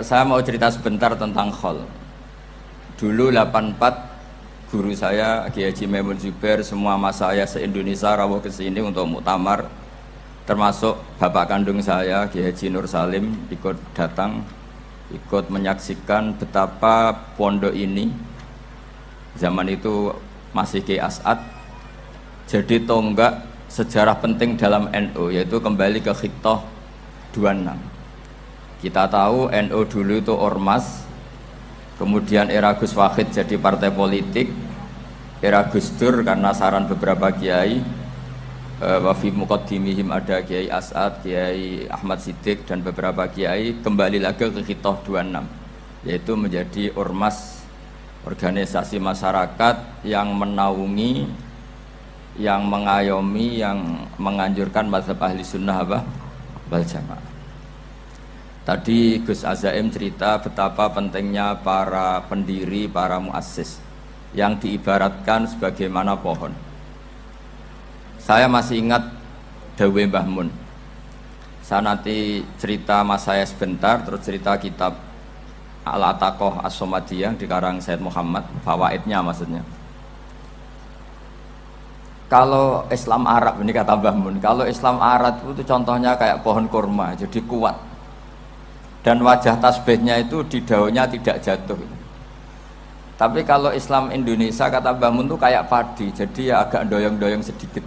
Saya mau cerita sebentar tentang khol. Dulu 84 guru saya Kiai Haji Maimun Zubair, semua mas saya se-Indonesia rawuh ke sini untuk muktamar, termasuk bapak kandung saya Kiai Haji Nur Salim ikut datang, ikut menyaksikan betapa pondok ini zaman itu masih Kiai As'ad jadi tonggak sejarah penting dalam NU, yaitu kembali ke Khittah 26. Kita tahu NU dulu itu ormas, kemudian era Gus Wahid jadi partai politik, era Gus Dur karena saran beberapa kiai, wa fi muqaddimihim ada Kiai As'ad, Kiai Ahmad Siddiq dan beberapa kiai, kembali lagi ke Khittah 26, yaitu menjadi ormas, organisasi masyarakat yang menaungi, yang mengayomi, yang menganjurkan mazhab ahli sunnah wal jamaah. Tadi Gus Azaim cerita betapa pentingnya para pendiri, para muassis yang diibaratkan sebagaimana pohon. Saya masih ingat Dawe Mbah Mun. Saya nanti cerita mas saya sebentar, terus cerita kitab Al-Ataqoh As-Somadiyah dikarang Said Muhammad, fawaidnya maksudnya. Kalau Islam Arab, ini kata Mbah Mun, kalau Islam Arab itu contohnya kayak pohon kurma, jadi kuat. Dan wajah tasbihnya itu di daunnya tidak jatuh. Tapi kalau Islam Indonesia kata Mbah Mun itu kayak padi, jadi ya agak doyong-doyong sedikit.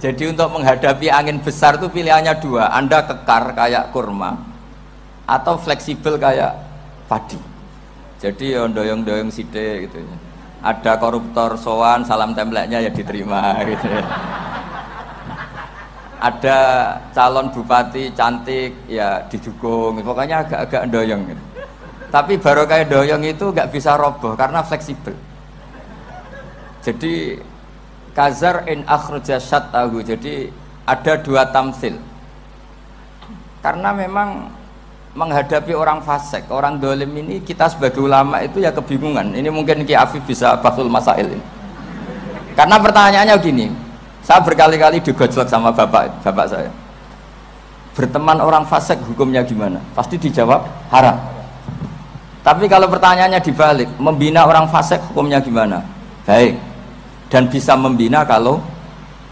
Jadi untuk menghadapi angin besar itu pilihannya dua, Anda kekar kayak kurma atau fleksibel kayak padi. Jadi ya doyong-doyong sithik gitu. Ada koruptor sowan, salam templeknya ya diterima gitu. Ada calon bupati cantik ya didukung, pokoknya agak-agak doyong gitu. Tapi baru kayak doyong itu nggak bisa roboh karena fleksibel. Jadi kazar in akhraja syatahu, jadi ada dua tamsil. Karena memang menghadapi orang fasik, orang dolim ini, kita sebagai ulama itu ya kebingungan. Ini mungkin Ki Afif bisa bahsul masail ini. Karena pertanyaannya gini, saya berkali-kali digojlok sama bapak saya. Berteman orang fasik hukumnya gimana? Pasti dijawab haram. Tapi kalau pertanyaannya dibalik, membina orang fasik hukumnya gimana? Baik. Dan bisa membina kalau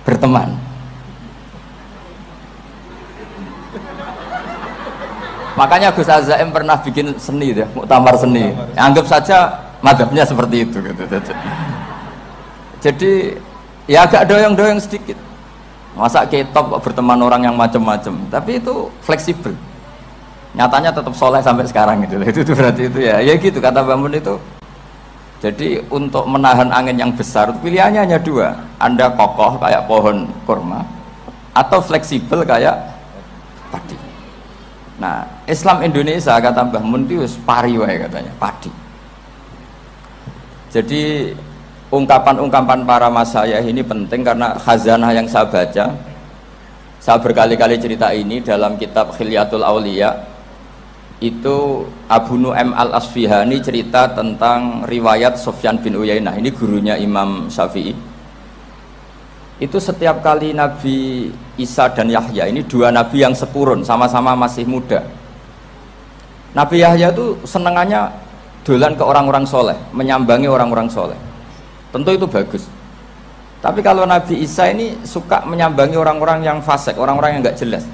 berteman. Makanya Gus Azaim pernah bikin seni deh, muktamar seni. Anggap saja madhabnya seperti itu gitu. Jadi ya agak doyong-doyong sedikit. Masa ketop berteman orang yang macam-macam, tapi itu fleksibel. Nyatanya tetap soleh sampai sekarang gitu. Itu berarti itu ya gitu kata Mbah Mun itu. Jadi untuk menahan angin yang besar pilihannya hanya dua. Anda kokoh kayak pohon kurma atau fleksibel kayak padi. Nah, Islam Indonesia kata Mbah Mun itu pari wae katanya, padi. Jadi ungkapan-ungkapan para masyayikh ini penting karena khazanah yang saya baca. Saya berkali-kali cerita ini dalam kitab Khilyatul Auliya. Itu Abu Nu'aim Al-Asfihani cerita tentang riwayat Sufyan bin Uyainah. Ini gurunya Imam Syafi'i. Itu setiap kali Nabi Isa dan Yahya, ini dua nabi yang sepurun, sama-sama masih muda. Nabi Yahya itu senengannya dolan ke orang-orang soleh, menyambangi orang-orang soleh. Tentu itu bagus. Tapi kalau Nabi Isa ini suka menyambangi orang-orang yang fasik, orang-orang yang nggak jelas.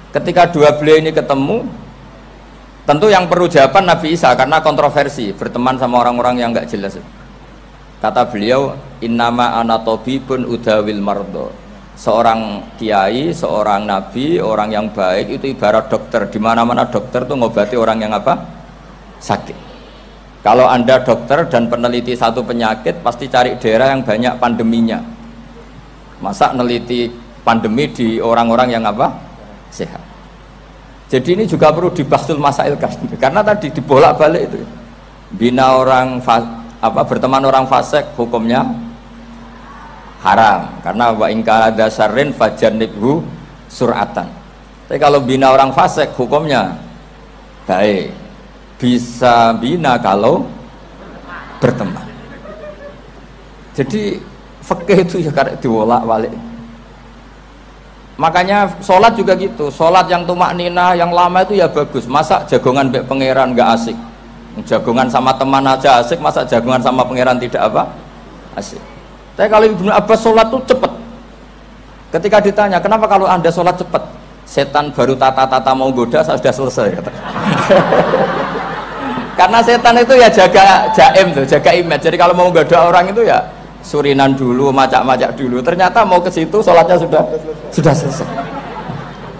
Ketika dua beliau ini ketemu, tentu yang perlu jawaban Nabi Isa karena kontroversi berteman sama orang-orang yang nggak jelas. Kata beliau, innama ana tabibun udawil mardo. Seorang kiai, seorang nabi, orang yang baik itu ibarat dokter. Di mana-mana dokter tuh ngobati orang yang apa? Sakit. Kalau Anda dokter dan peneliti satu penyakit, pasti cari daerah yang banyak pandeminya. Masa neliti pandemi di orang-orang yang apa? Sehat. Jadi ini juga perlu dibahsul masailkan, karena tadi dibolak-balik itu. Bina orang berteman orang fasik hukumnya haram, karena wa in kana dasarin fajanibhu sur'atan. Tapi kalau bina orang fasik hukumnya baik. Bisa bina kalau berteman. Jadi fikih itu ya karek diwolak-walik. Makanya sholat juga gitu, sholat yang tumak nina yang lama itu ya bagus. Masa jagongan pangeran nggak asik, jagongan sama teman aja asik, masa jagongan sama pangeran tidak apa asik. Tapi kalau Ibnu Abbas sholat tuh cepet. Ketika ditanya kenapa kalau anda sholat cepet, setan baru tata-tata mau goda saya sudah selesai kata. Karena setan itu ya jaga jaim tuh, jaga image. Jadi kalau mau goda orang itu ya surinan dulu, macak-macak dulu. Ternyata mau ke situ sholatnya sudah selesai.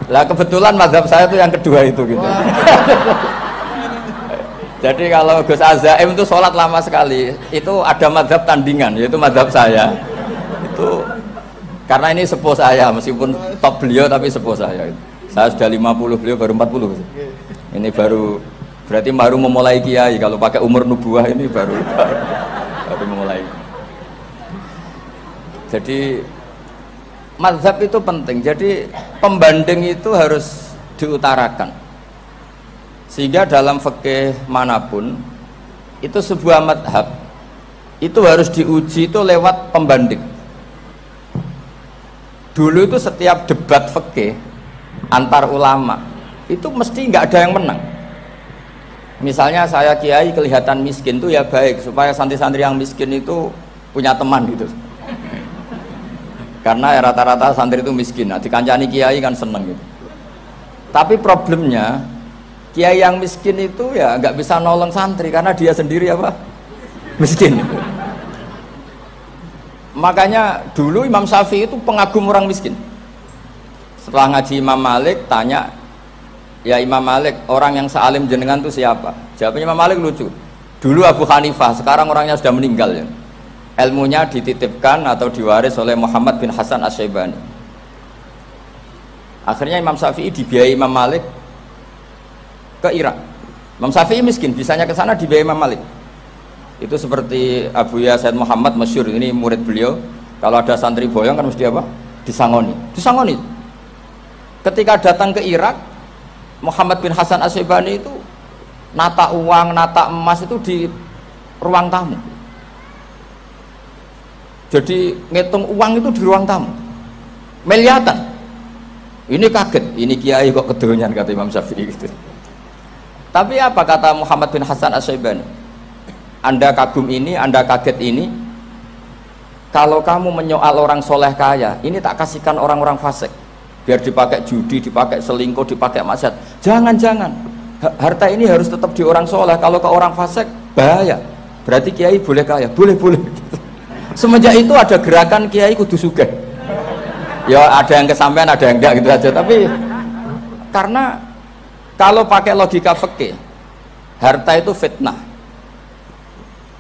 Lah kebetulan mazhab saya itu yang kedua itu gitu. Jadi kalau Gus Azaim itu sholat lama sekali. Itu ada mazhab tandingan, yaitu mazhab saya. Itu karena ini sepuh saya, meskipun top beliau tapi sepuh saya. Saya sudah 50, beliau baru 40. Ini baru berarti baru memulai kiai. Kalau pakai umur nubuah ini baru memulai. Jadi mazhab itu penting. Jadi pembanding itu harus diutarakan. Sehingga dalam fikih manapun itu sebuah mazhab itu harus diuji itu lewat pembanding. Dulu itu setiap debat fikih antar ulama itu mesti nggak ada yang menang. Misalnya saya kiai kelihatan miskin itu ya baik supaya santri-santri yang miskin itu punya teman gitu. Karena ya rata-rata santri itu miskin, nah dikancani kiai kan seneng gitu. Tapi problemnya kiai yang miskin itu ya nggak bisa nolong santri karena dia sendiri apa miskin. Makanya dulu Imam Syafi'i itu pengagum orang miskin. Setelah ngaji Imam Malik tanya, ya Imam Malik orang yang sealim jenengan itu siapa? Jawabnya Imam Malik lucu. Dulu Abu Hanifah, sekarang orangnya sudah meninggal ya. Ilmunya dititipkan atau diwaris oleh Muhammad bin Hasan Asy-Syaibani. Akhirnya Imam Syafi'i dibiayai Imam Malik ke Irak. Imam Syafi'i miskin, bisanya ke sana dibiayai Imam Malik. Itu seperti Abuya Said Muhammad masyhur, ini murid beliau. Kalau ada santri boyong kan mesti apa? Disangoni. Disangoni. Ketika datang ke Irak, Muhammad bin Hasan Asy-Syaibani itu nata uang, nata emas itu di ruang tamu. Jadi ngitung uang itu di ruang tamu miliatan. Ini kaget, ini kiai kok kedonyan kata Imam Syafi'i gitu. Tapi apa kata Muhammad bin Hasan Asy-Syaibani? Anda kagum ini, Anda kaget ini. Kalau kamu menyoal orang soleh kaya, ini tak kasihkan orang-orang fasik biar dipakai judi, dipakai selingkuh, dipakai maksiat. Jangan-jangan harta ini harus tetap di orang soleh. Kalau ke orang fasik bahaya. Berarti kiai boleh kaya, boleh-boleh gitu. Semenjak itu ada gerakan kiai kudu sugih. Ya ada yang kesampaian, ada yang enggak gitu aja. Tapi karena kalau pakai logika fikih, harta itu fitnah.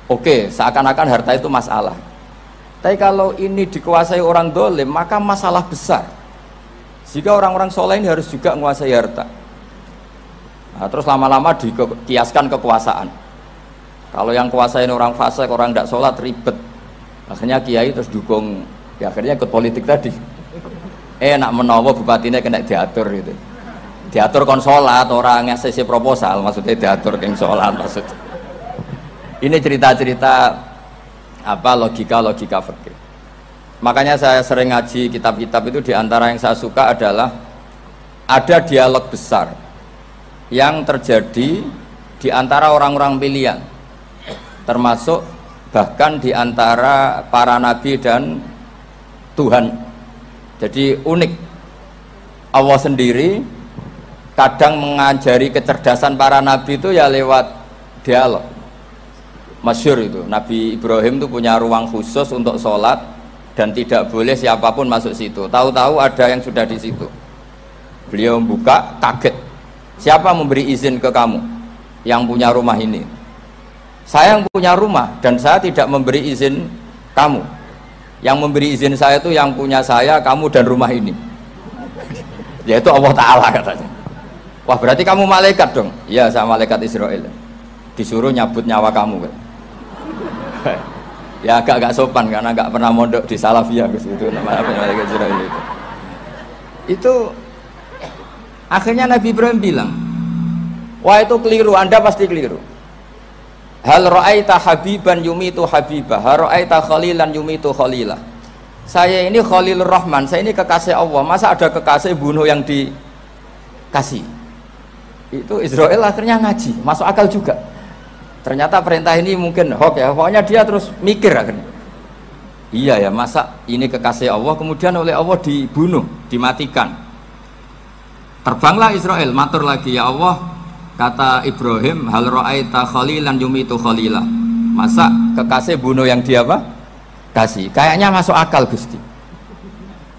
Oke, seakan-akan harta itu masalah. Tapi kalau ini dikuasai orang dolim, maka masalah besar. Jika orang-orang soleh ini harus juga menguasai harta. Nah, terus lama-lama dikiaskan kekuasaan. Kalau yang kuasain orang fasik, orang tidak sholat ribet. Akhirnya kiai terus dukung, ya akhirnya ikut politik tadi. Nak menawa bupatinya kena diatur gitu. Diatur kon sholat, orang ngasih proposal, maksudnya diatur keng sholat maksud. Ini cerita-cerita apa logika-logika fikih. Makanya saya sering ngaji kitab-kitab itu, diantara yang saya suka adalah ada dialog besar yang terjadi di antara orang-orang pilihan, termasuk bahkan di antara para nabi dan Tuhan. Jadi unik, Allah sendiri kadang mengajari kecerdasan para nabi itu ya lewat dialog. Masyhur itu, Nabi Ibrahim itu punya ruang khusus untuk sholat dan tidak boleh siapapun masuk situ. Tahu-tahu ada yang sudah di situ. Beliau buka, kaget. Siapa memberi izin ke kamu yang punya rumah ini? Saya yang punya rumah dan saya tidak memberi izin kamu. Yang memberi izin saya itu yang punya saya, kamu dan rumah ini. Yaitu Allah Ta'ala katanya. Wah berarti kamu malaikat dong? Iya saya malaikat Israel. Disuruh nyabut nyawa kamu. Ya agak sopan karena nggak pernah mondok di Salafiyah itu namanya malaikat Israel itu. Itu akhirnya Nabi Ibrahim bilang, wah itu keliru, Anda pasti keliru. Hal ra'aita habiban yumitu habibah, hal ra'aita khalilan yumitu khalilah. saya ini Khalilur Rahman, saya ini kekasih Allah, masa ada kekasih bunuh yang dikasih? Itu Israel akhirnya ngaji, masuk akal juga. Ternyata perintah ini mungkin hoax ya, pokoknya dia terus mikir akhirnya. Iya ya, masa ini kekasih Allah kemudian oleh Allah dibunuh, dimatikan. Terbanglah Israel, matur lagi, ya Allah, kata Ibrahim, hal ra'aita khalilan yumitu khalilah. Masa kekasih bunuh yang dia apa? Kasih. Kayaknya masuk akal Gusti.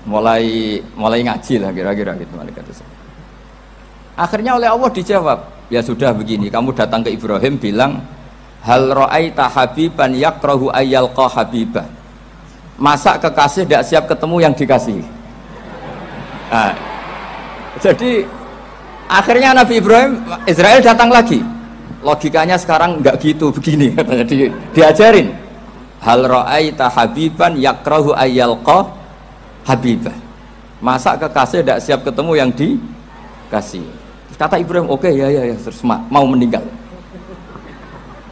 Mulai ngaji lah kira-kira gitu malaikat itu. Akhirnya oleh Allah dijawab, ya sudah begini, kamu datang ke Ibrahim bilang, hal ra'aita habiban yakrahu ayyalqa habibah. Masa kekasih tidak siap ketemu yang dikasih? Nah, jadi akhirnya Nabi Ibrahim, Israel datang lagi. Logikanya sekarang enggak gitu, begini katanya, diajarin. Hal ra'aita habiban yakrahu ayyalqa habibah. Masa kekasih tidak siap ketemu yang dikasih? Kata Ibrahim, oke, ya terus mau meninggal.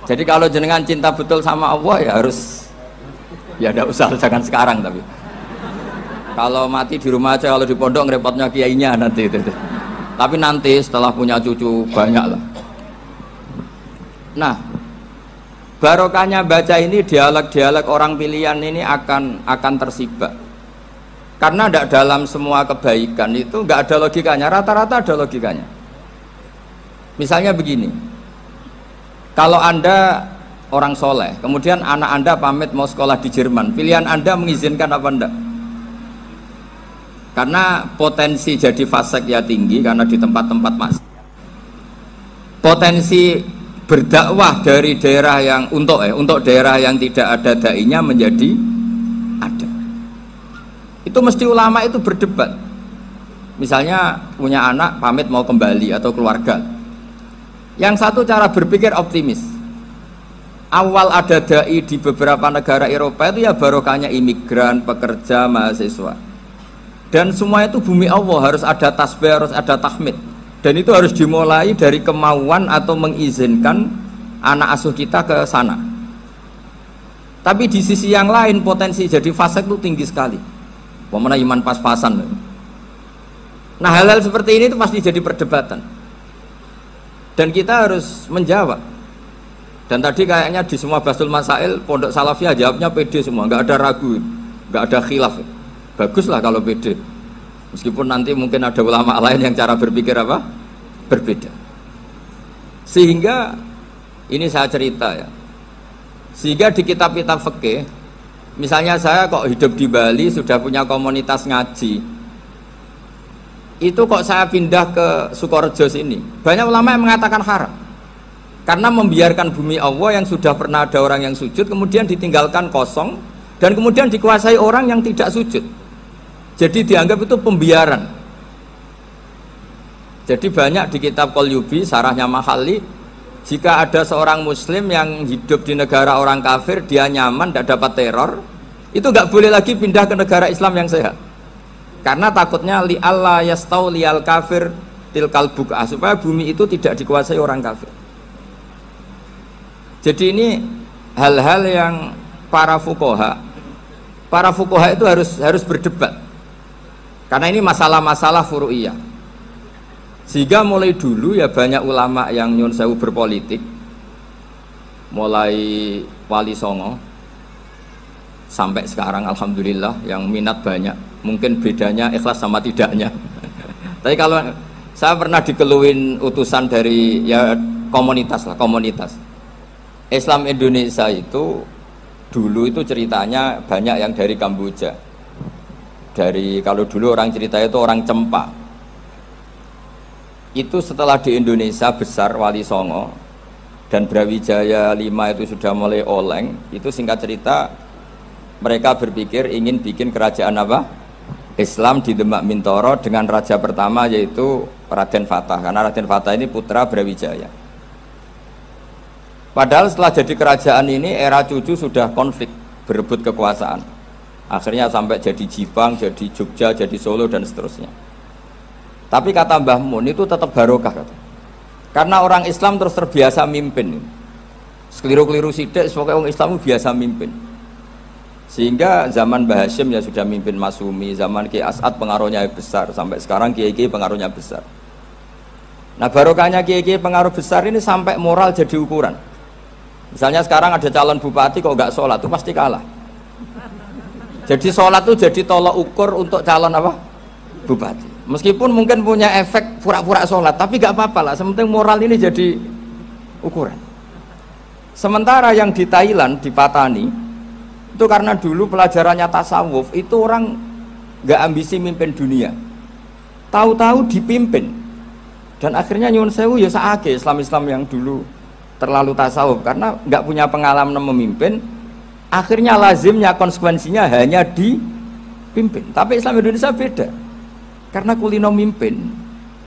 Jadi kalau jenengan cinta betul sama Allah ya harus, ya tidak usah, jangan sekarang, tapi kalau mati di rumah aja, kalau di pondok ngerepotnya kiainya nanti. Tapi nanti setelah punya cucu banyak lah. Nah, barokahnya baca ini, dialog-dialog orang pilihan ini akan tersibak. Karena tidak dalam semua kebaikan itu nggak ada logikanya, rata-rata ada logikanya. Misalnya begini, kalau Anda orang soleh, kemudian anak Anda pamit mau sekolah di Jerman, pilihan Anda mengizinkan apa enggak? Karena potensi jadi fasik ya tinggi, karena di tempat-tempat maksiat. Potensi berdakwah dari daerah yang untuk daerah yang tidak ada dai-nya menjadi ada. Itu mesti ulama itu berdebat. Misalnya punya anak pamit mau kembali atau keluarga. Yang satu cara berpikir optimis. Awal ada dai di beberapa negara Eropa itu ya barokahnya imigran, pekerja, mahasiswa. Dan semua itu bumi Allah, harus ada tasbih, harus ada tahmid. Dan itu harus dimulai dari kemauan atau mengizinkan anak asuh kita ke sana. Tapi di sisi yang lain potensi jadi fasik itu tinggi sekali. Wamana iman pas-pasan. Nah, hal-hal seperti ini itu pasti jadi perdebatan. Dan kita harus menjawab. Dan tadi kayaknya di semua Basul Masail Pondok Salafiyah jawabnya pede semua, nggak ada ragu, nggak ada khilaf. Baguslah kalau pede. Meskipun nanti mungkin ada ulama lain yang cara berpikir apa? Berbeda. Sehingga ini saya cerita ya. Sehingga di kitab-kitab fikih, misalnya saya kok hidup di Bali sudah punya komunitas ngaji. Itu kok saya pindah ke Sukorejo sini. Banyak ulama yang mengatakan haram. Karena membiarkan bumi Allah yang sudah pernah ada orang yang sujud kemudian ditinggalkan kosong dan kemudian dikuasai orang yang tidak sujud. Jadi dianggap itu pembiaran. Jadi banyak di kitab Qalyubi, sarahnya Mahalli, jika ada seorang muslim yang hidup di negara orang kafir, dia nyaman, tidak dapat teror, itu nggak boleh lagi pindah ke negara Islam yang sehat. Karena takutnya li Allah yastau lial kafir tilkal buka, supaya bumi itu tidak dikuasai orang kafir. Jadi ini hal-hal yang para fuqaha itu harus berdebat. Karena ini masalah-masalah furu'iyah. Sehingga mulai dulu ya banyak ulama yang nyun sewu berpolitik, mulai Wali Songo sampai sekarang alhamdulillah yang minat banyak. Mungkin bedanya ikhlas sama tidaknya. Tapi kalau saya pernah dikeluhin utusan dari ya komunitas lah, komunitas Islam Indonesia itu dulu itu ceritanya banyak yang dari Kamboja. Dari kalau dulu orang cerita itu orang Cempa. Itu setelah di Indonesia besar Wali Songo dan Brawijaya 5 itu sudah mulai oleng, itu singkat cerita mereka berpikir ingin bikin kerajaan apa? Islam di Demak Mintoro dengan raja pertama yaitu Raden Fatah, karena Raden Fatah ini putra Brawijaya. Padahal setelah jadi kerajaan ini era cucu sudah konflik, berebut kekuasaan. Akhirnya sampai jadi Jipang, jadi Jogja, jadi Solo dan seterusnya. Tapi kata Mbah Mun itu tetap barokah kata. Karena orang Islam terus terbiasa mimpin. Sekeliru-keliru sidik, pokoknya orang Islam biasa mimpin. Sehingga zaman Mbah Hashim ya sudah mimpin Masumi, zaman Ki As'ad pengaruhnya besar, sampai sekarang Kiai-Kiai pengaruhnya besar. Nah barokahnya Kiai-Kiai pengaruh besar ini sampai moral jadi ukuran. Misalnya sekarang ada calon bupati kok nggak sholat, itu pasti kalah. Jadi sholat itu jadi tolok ukur untuk calon apa? Bupati. Meskipun mungkin punya efek pura-pura sholat, tapi nggak apa-apa lah, sementing moral ini jadi ukuran. Sementara yang di Thailand, di Patani, itu karena dulu pelajarannya tasawuf, itu orang nggak ambisi mimpin dunia, tahu-tahu dipimpin, dan akhirnya nyuwun sewu ya saake Islam-Islam yang dulu terlalu tasawuf karena nggak punya pengalaman memimpin, akhirnya lazimnya konsekuensinya hanya dipimpin. Tapi Islam Indonesia beda, karena kulino mimpin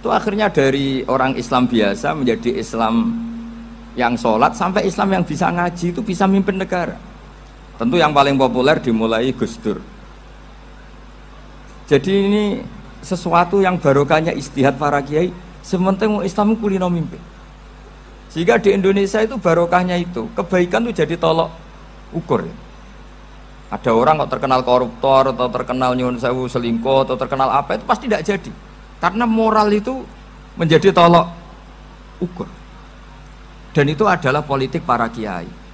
itu akhirnya dari orang Islam biasa menjadi Islam yang sholat sampai Islam yang bisa ngaji, itu bisa mimpin negara. Tentu yang paling populer dimulai Gus Dur. Jadi ini sesuatu yang barokahnya istihad para kiai, sementing Islam kulino mimpin. Sehingga di Indonesia itu barokahnya itu, kebaikan itu jadi tolok ukur. Ada orang kok terkenal koruptor atau terkenal nyuwun sewu selingkuh atau terkenal apa, itu pasti tidak jadi. Karena moral itu menjadi tolok ukur. Dan itu adalah politik para kiai.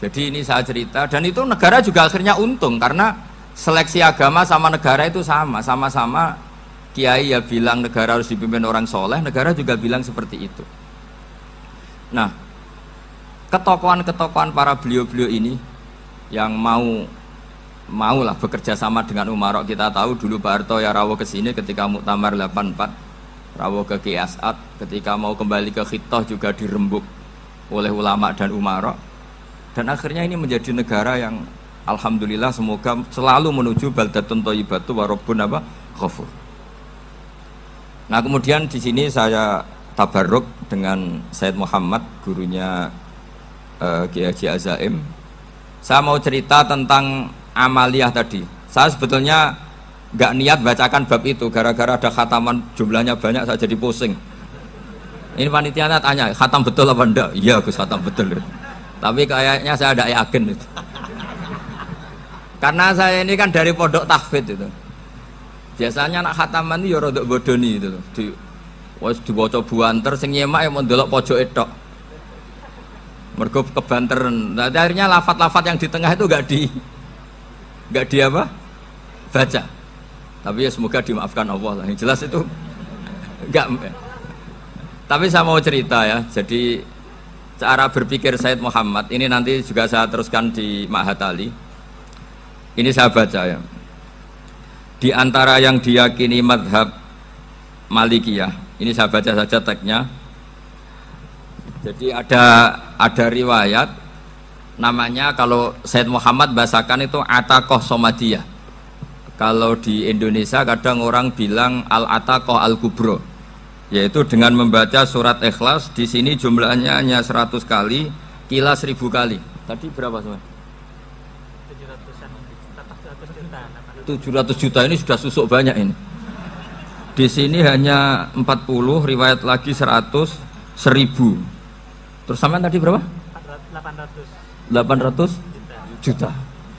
Jadi ini saya cerita, dan itu negara juga akhirnya untung karena seleksi agama sama negara itu sama-sama kiai ya bilang negara harus dipimpin orang soleh, negara juga bilang seperti itu. Nah, ketokohan-ketokohan para beliau-beliau ini yang maulah bekerja sama dengan umarok. Kita tahu dulu Pak Harto ya rawuh ke sini ketika Muktamar 84, rawuh ke Ki As'ad, ketika mau kembali ke Khittah juga dirembuk oleh ulama dan umarok. Dan akhirnya ini menjadi negara yang alhamdulillah semoga selalu menuju baldatun thayyibatu wa rabbun ghafur. Nah, kemudian di sini saya tabarruk dengan Said Muhammad, gurunya Kiai Haji Azaim. Saya mau cerita tentang amaliyah tadi. Saya sebetulnya nggak niat bacakan bab itu, gara-gara ada khataman jumlahnya banyak saya jadi pusing. Ini panitianya tanya, khatam betul apa enggak? Iya Gus, khatam betul. Tapi kayaknya saya tidak yakin itu. Karena saya ini kan dari pondok tahfidz itu. Biasanya anak khataman itu ya rodok bodoni itu. Dibaca buanter sing nyemak yang mendelok pojok tok. Mergo kebanteren. Nah, akhirnya lafat-lafat yang di tengah itu enggak di apa? Baca. Tapi ya semoga dimaafkan Allah lah. Yang jelas itu enggak. Tapi saya mau cerita ya. Jadi cara berpikir Said Muhammad ini nanti juga saya teruskan di Ma'had Ali. Ini saya baca ya. Di antara yang diyakini madhab Malikiyah, ini saya baca saja teksnya. Jadi ada riwayat namanya, kalau Said Muhammad bahasakan itu Ataqoh Somadiyah. Kalau di Indonesia kadang orang bilang Al-Ataqoh Al-Kubro, yaitu dengan membaca surat Ikhlas. Di sini jumlahnya hanya 100 kali, Kila 1000 kali. Tadi berapa semua? 700 juta ini sudah susuk banyak ini. Di sini hanya 40, riwayat lagi 100, 1000. Terus sampean tadi berapa? 800 juta.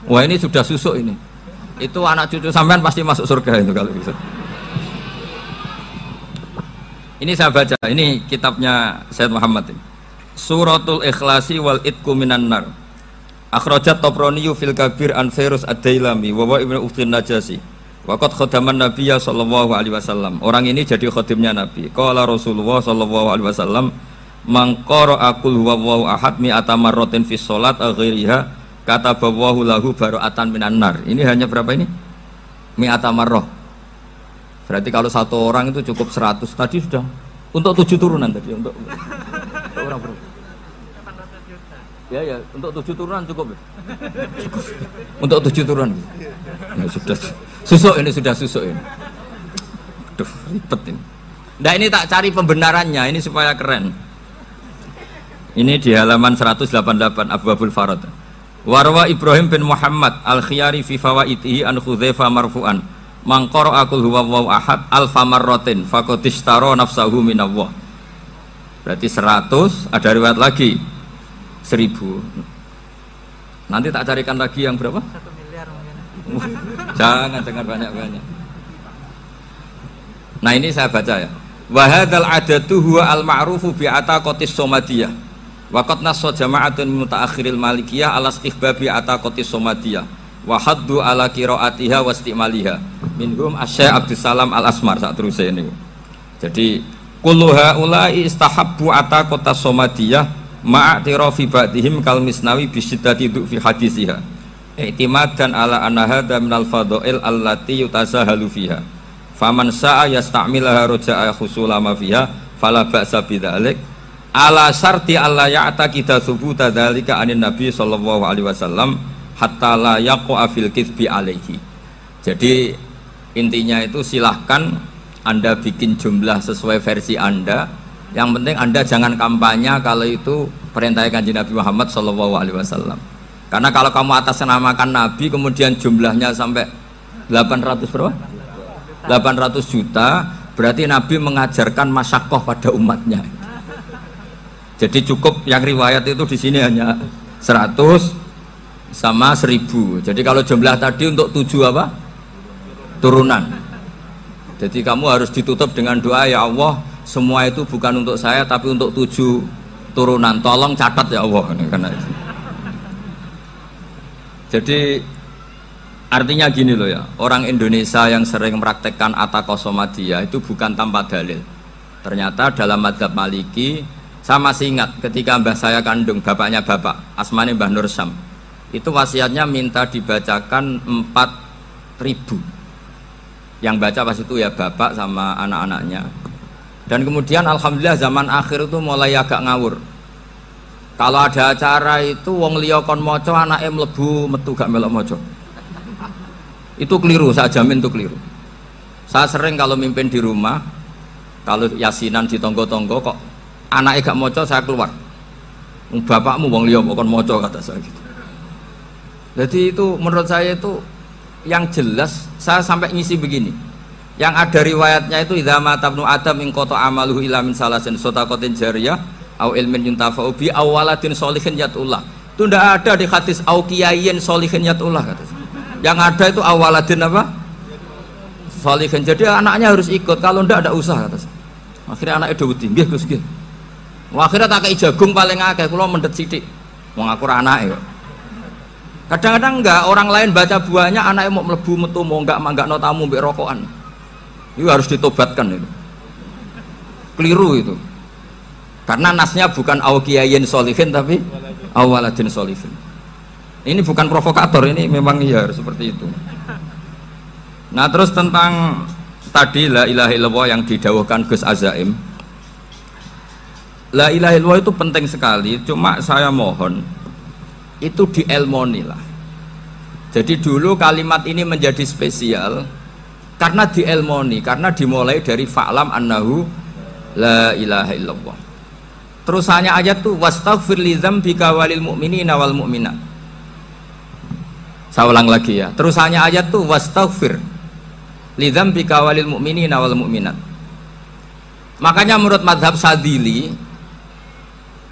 Wah, ini sudah susuk ini. Itu anak cucu sampean pasti masuk surga itu kalau bisa. Ini saya baca, ini kitabnya Said Muhammad ini. Suratul Ikhlasi wal Itqu minan nar. Akhrajat Tabrani fil Kabir an Fairuz ad-Dailami wa Ibnu Uftin Najasi. Waqad khadaman Nabiyya sallallahu alaihi wasallam. Orang ini jadi khadimnya Nabi. Qala Rasulullah sallallahu alaihi wasallam, "Man qara'a qul huwallahu ahad mi'ata marratin fi shalat ghairiha kataballahu lahu bara'atan minan nar." Ini hanya berapa ini? Mi'ata marrah. Berarti kalau satu orang itu cukup 100. Tadi sudah untuk 7 turunan tadi untuk orang berapa? 800 juta. Ya, untuk 7 turunan cukup. Cukup. Untuk 7 turunan. Ya sudah susuk ini, sudah susuk ini. Aduh, ribet ini. Nah, ini tak cari pembenarannya ini supaya keren. Ini di halaman 188 Abwabul Farad. Warwa Ibrahim bin Muhammad Al-Khiyari fi fawaitihi an Khudzaifa marfu'an. Man qara'a qul huwallahu ahad alfa marratin faqad ishtara nafsahu minallah. Berarti 100, ada riwayat lagi 1000. Nanti tak carikan lagi yang berapa? 1 miliar mungkin. Jangan banyak-banyak. Nah ini saya baca ya. Wa hadzal adatu huwa al-ma'rufu bi ataqatis somadiyah. Wa qad nassa jama'atun mutaakhiril malikiyah ala istihbabi ataqatis somadiyah. Wa haddu ala qiraatiha wa istimaliha. Minhum Asy-Syaikh Abdus Salam Al-Asmar sak teruse ini. Jadi kullu haula'i istahabbu ataqatas somadiyah ma'atirafi ba'dihim kal misnawi bisyiddati fi hadisiha. I'timadan ala anna hadza minal fadha'il allati yutasahalu fiha. Faman sa'a yasta'milaha roja'a khusulama fiha fala ba'sa bidzalik ala syarti alla ya'taqida thubuta dzalika anin nabi sallallahu alaihi wasallam hatta la yaqa fil kitsbi alaihi. Jadi intinya itu silahkan Anda bikin jumlah sesuai versi Anda, yang penting Anda jangan kampanye kalau itu perintah Kanjeng Nabi Muhammad sallallahu alaihi wasallam. Karena kalau kamu atasnamakan Nabi kemudian jumlahnya sampai 800 berapa? 800 juta, berarti Nabi mengajarkan masyakoh pada umatnya. Jadi cukup yang riwayat itu di sini hanya 100 sama 1000. Jadi kalau jumlah tadi untuk 7 apa? Turunan. Jadi kamu harus ditutup dengan doa, ya Allah, semua itu bukan untuk saya tapi untuk 7 turunan. Tolong catat ya Allah. Karena itu. Jadi artinya gini loh ya, orang Indonesia yang sering mempraktekkan ataqah somadiyah itu bukan tanpa dalil. Ternyata dalam madzhab Maliki, saya masih ingat ketika mbah saya kandung, bapaknya bapak, asmane Mbah Nur Syam, itu wasiatnya minta dibacakan 4.000. Yang baca pas itu ya bapak sama anak-anaknya. Dan kemudian alhamdulillah zaman akhir itu mulai agak ngawur. Kalau ada acara itu wong liya kon maca anake mlebu metu gak melok maca. Itu keliru, saya jamin itu keliru. Saya sering kalau mimpin di rumah, kalau yasinan di tonggo-tonggo kok anaknya gak moco, saya keluar. Bapakmu wong liya kok moco, kata saya gitu. Jadi itu menurut saya itu yang jelas. Saya sampai ngisi begini, yang ada riwayatnya itu idza mata ibnu adam in qata amaluhu illa min salasin shadaqatin jariyah au ilmin yuntafa'u bi aw waladin sholihin yatullah. Itu tidak ada di hadis au kiyayin sholihin yatullah, kata saya. Yang ada itu awaladin apa? Sholihin. Jadi anaknya harus ikut, kalau ndak ada usah, kata saya. Akhirnya anaknya udah wedi, nggih Gus nggih. Akhirnya tak kei jagung paling akeh, kula mendet sithik. Wong aku ora anake kok. Kadang-kadang enggak, orang lain baca buahnya anaknya mau mlebu metu mau enggak no tamu mbek rokokan. Itu harus ditobatkan itu. Keliru itu. Karena nasnya bukan auqiyayin sholihin tapi awaladin sholihin. Ini bukan provokator, ini memang iya seperti itu. Nah terus tentang tadi la ilaha illallah yang didawuhkan Gus Azaim, la ilaha illallah itu penting sekali. Cuma saya mohon itu dielmoni lah. Jadi dulu kalimat ini menjadi spesial karena dielmoni, karena dimulai dari fa'lam annahu la ilaha illallah. Terus hanya ayat tuh wastaghfir li dzambika walil mu'minina wal mu'minat. Saya ulang lagi ya. Terus hanya ayat tuh wastaghfir li dzambika walil mu'minina wal mu'minat. Makanya menurut mazhab Sadili,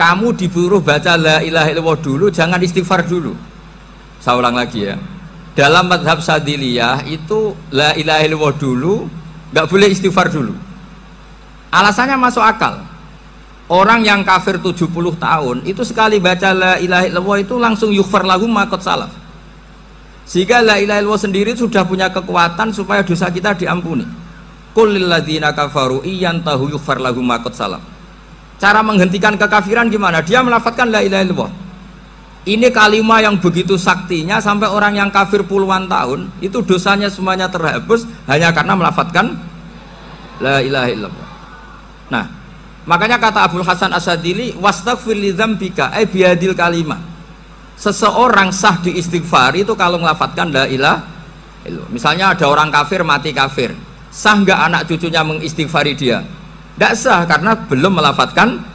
kamu disuruh baca la ilaha illallah dulu, jangan istighfar dulu. Saya ulang lagi ya. Dalam mazhab Sadiliyah itu la ilaha illallah dulu, nggak boleh istighfar dulu. Alasannya masuk akal. Orang yang kafir 70 tahun itu sekali baca la ilaha illallah itu langsung yughfar lahum ma qad salaf. Sehingga la ilaha illallah sendiri sudah punya kekuatan supaya dosa kita diampuni. Qul lil ladzina kafaru iyantahu yughfar lahum ma qad salaf. Cara menghentikan kekafiran gimana? Dia melafadzkan la ilaha illallah. Ini kalimat yang begitu saktinya sampai orang yang kafir puluhan tahun itu dosanya semuanya terhapus hanya karena melafadzkan la ilaha illallah. Nah, makanya kata Abdul Hasan As-Sadili wastaghfir li dzambika ay biadil kalimah. Seseorang sah di istighfar itu kalau melafadzkan la ilaha illallah. Misalnya ada orang kafir mati kafir, sah nggak anak cucunya mengistighfari dia? Tidak sah karena belum melafadzkan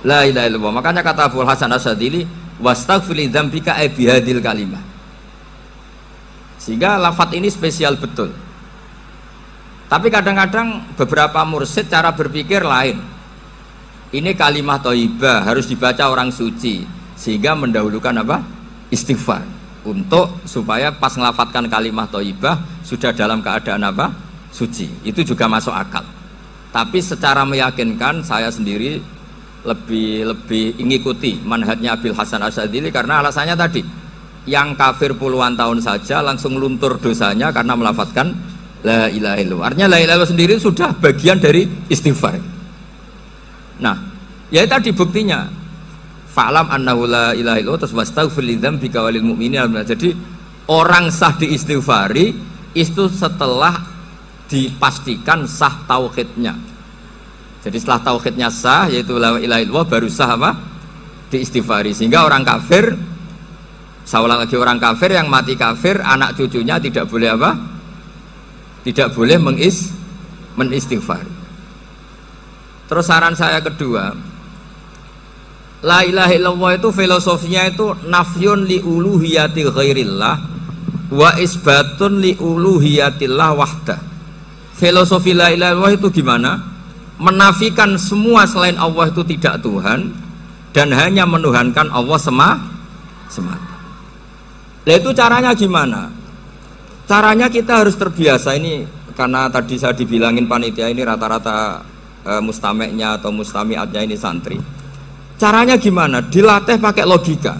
la ilaha illallah. Makanya kata Abdul Hasan As-Sadili wastaghfir li dzambika ay bihadil kalimah. Sehingga lafadz ini spesial betul. Tapi kadang-kadang beberapa mursyid cara berpikir lain. Ini kalimah thayyibah harus dibaca orang suci, sehingga mendahulukan apa? istighfar untuk supaya pas ngelafatkan kalimat thayyibah sudah dalam keadaan apa? Suci. Itu juga masuk akal. Tapi secara meyakinkan saya sendiri lebih mengikuti manhajnya Abil Hasan Asyadzili karena alasannya tadi yang kafir puluhan tahun saja langsung luntur dosanya karena melafatkan la ilaha illallah. Artinya la ilaha illallah sendiri sudah bagian dari istighfar. Nah, ya tadi buktinya fa'lam annahu la ilaha illallah terus wastaghfir lidzambika walil mu'minin. Jadi orang sah diistighfari itu setelah dipastikan sah tauhidnya. Jadi setelah tauhidnya sah yaitu la ilaha illallah baru sah apa? Diistighfari. Sehingga orang kafir, saya ulang lagi, orang kafir yang mati kafir anak cucunya tidak boleh apa? Tidak boleh menistighfari. Terus saran saya kedua, la ilaha illallah itu filosofinya itu nafyun li uluhiyati ghairillah wa isbatun li uluhiyatillah wahdah. Filosofi la ilaha illallah itu gimana? Menafikan semua selain Allah itu tidak Tuhan dan hanya menuhankan Allah semata. Nah itu caranya gimana? Caranya kita harus terbiasa ini karena tadi saya dibilangin panitia ini rata-rata mustameknya atau mustamiatnya ini santri. Caranya gimana? Dilatih pakai logika.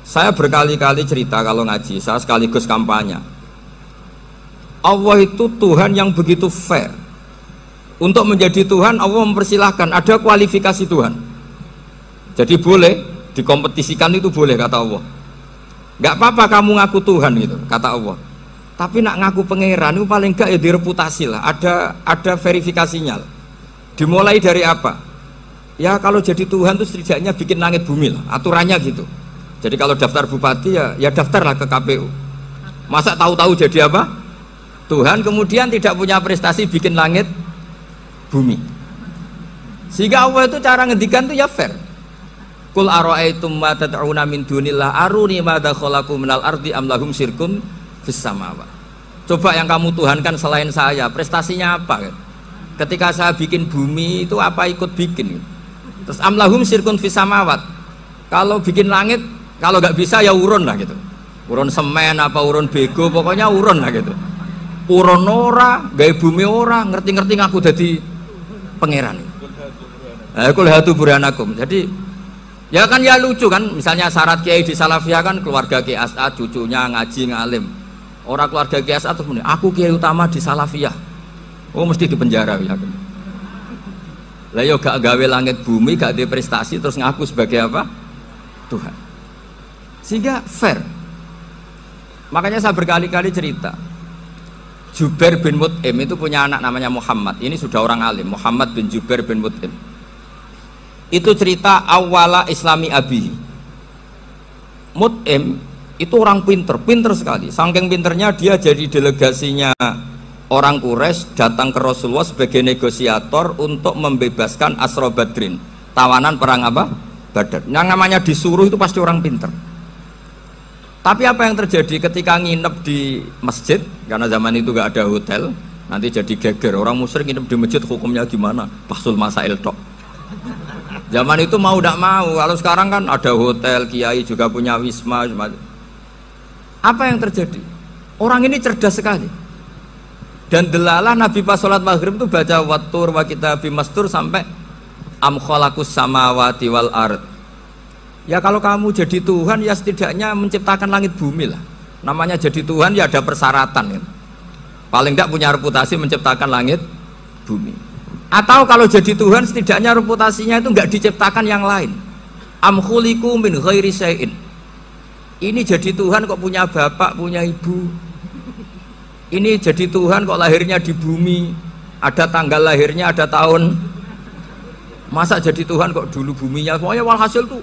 Saya berkali-kali cerita kalau ngaji, saya sekaligus kampanye. Allah itu Tuhan yang begitu fair. Untuk menjadi Tuhan Allah mempersilahkan, ada kualifikasi Tuhan. Jadi boleh dikompetisikan, itu boleh kata Allah. Gak apa-apa kamu ngaku Tuhan gitu kata Allah. Tapi nak ngaku pangeran itu paling gak ya direputasi lah, ada verifikasinya lah. Dimulai dari apa? Ya kalau jadi Tuhan itu setidaknya bikin langit bumi lah, aturannya gitu. Jadi kalau daftar bupati ya daftarlah ke KPU. Masa tahu-tahu jadi apa? Tuhan kemudian tidak punya prestasi bikin langit bumi. Sehingga Allah itu cara ngedikan itu ya fair. Qul ara'aitum ma tad'una min dunillah aruni madza khalaqu minal ardi am lahum syirkun fis samawat. Coba yang kamu tuhankan selain saya, prestasinya apa? Ketika saya bikin bumi itu apa ikut bikin? Terus am lahum syirkun fis samawat. Kalau bikin langit, kalau nggak bisa ya urun lah gitu. Urun semen apa urun bego, pokoknya urun lah gitu. Urun ora, gawe bumi ora, ngerti-ngerti ngaku dadi pangeran. Kul hatu burhanakum. Jadi ya kan ya lucu kan, misalnya syarat kiai di Salafiyah kan keluarga Kiai As'ad, cucunya ngaji ngalim. Orang keluarga Kiai As'ad terus aku kiai utama di Salafiyah. Oh mesti di penjara ya. Lah yo gak gawe langit bumi, gak ada prestasi terus ngaku sebagai apa? Tuhan. Sehingga fair. Makanya saya berkali-kali cerita. Jubair bin Mut'im itu punya anak namanya Muhammad. Ini sudah orang alim, Muhammad bin Jubair bin Mut'im. Itu cerita awala islami abi. Mut'im itu orang pinter sekali. Saking pinternya dia jadi delegasinya orang Quraisy datang ke Rasulullah sebagai negosiator untuk membebaskan Asra Badrin, tawanan perang apa? Badar. Yang namanya disuruh itu pasti orang pinter. Tapi apa yang terjadi ketika nginep di masjid, karena zaman itu gak ada hotel, nanti jadi geger. Orang musyrik nginep di masjid hukumnya gimana? Bahsul masail tok. Zaman itu mau tidak mau, kalau sekarang kan ada hotel, kiai juga punya wisma. Apa yang terjadi? Orang ini cerdas sekali. Dan delalah Nabi pas sholat maghrib itu baca wattur wa kitabim mastur sampai am khalaqus samawati wal ard. Ya kalau kamu jadi Tuhan ya setidaknya menciptakan langit bumi lah. Namanya jadi Tuhan ya ada persyaratan kan? Paling tidak punya reputasi menciptakan langit bumi. Atau kalau jadi Tuhan setidaknya reputasinya itu enggak diciptakan yang lain. Am khuliqu min ghairi syai'in. Ini jadi Tuhan kok punya bapak, punya ibu. Ini jadi Tuhan kok lahirnya di bumi, ada tanggal lahirnya, ada tahun. Masa jadi Tuhan kok dulu buminya semuanya walhasil tuh.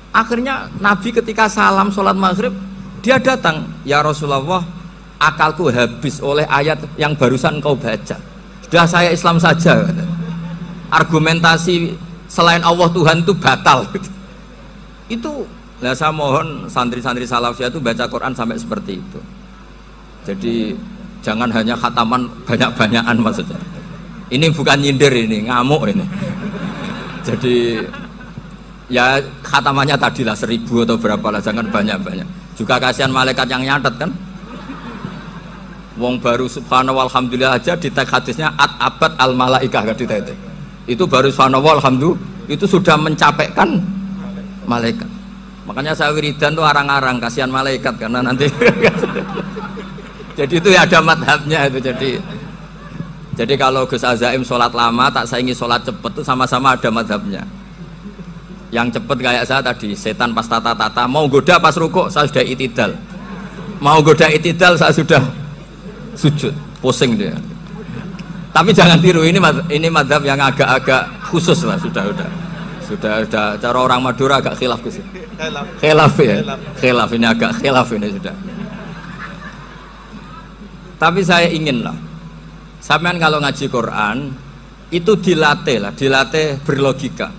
Akhirnya Nabi ketika salam sholat maghrib dia datang, ya Rasulullah, akalku habis oleh ayat yang barusan kau baca. Sudah saya Islam saja. Argumentasi selain Allah Tuhan itu batal. Itu, nah saya mohon santri-santri Salafiyah itu baca Quran sampai seperti itu. Jadi jangan hanya khataman banyak-banyakan maksudnya. Ini bukan nyindir ini, ngamuk ini. Jadi Ya khatamannya tadilah 1000 atau berapa lah, jangan banyak-banyak. Juga kasihan malaikat yang nyatet kan. Wong baru subhanallah alhamdulillah aja di tag hadisnya abad al malaikah kan itu. Itu baru subhanallah alhamdulillah itu sudah mencapaikan malaikat. Makanya saya wiridan tuh arang-arang kasihan malaikat karena nanti jadi itu ya ada madhabnya itu. Jadi kalau Gus Azaim sholat lama tak saingi sholat cepet tuh sama-sama ada madhabnya. Yang cepet kayak saya tadi, setan pas tata-tata mau goda pas rukuk saya sudah itidal, mau goda itidal saya sudah sujud, pusing dia. Tapi jangan tiru, ini madhab yang agak-agak khusus lah, sudah cara orang Madura agak khilaf sih. Khilaf ya, khilaf ini agak khilaf ini sudah. Tapi saya ingin lah, sampean kalau ngaji Quran itu dilatih berlogika.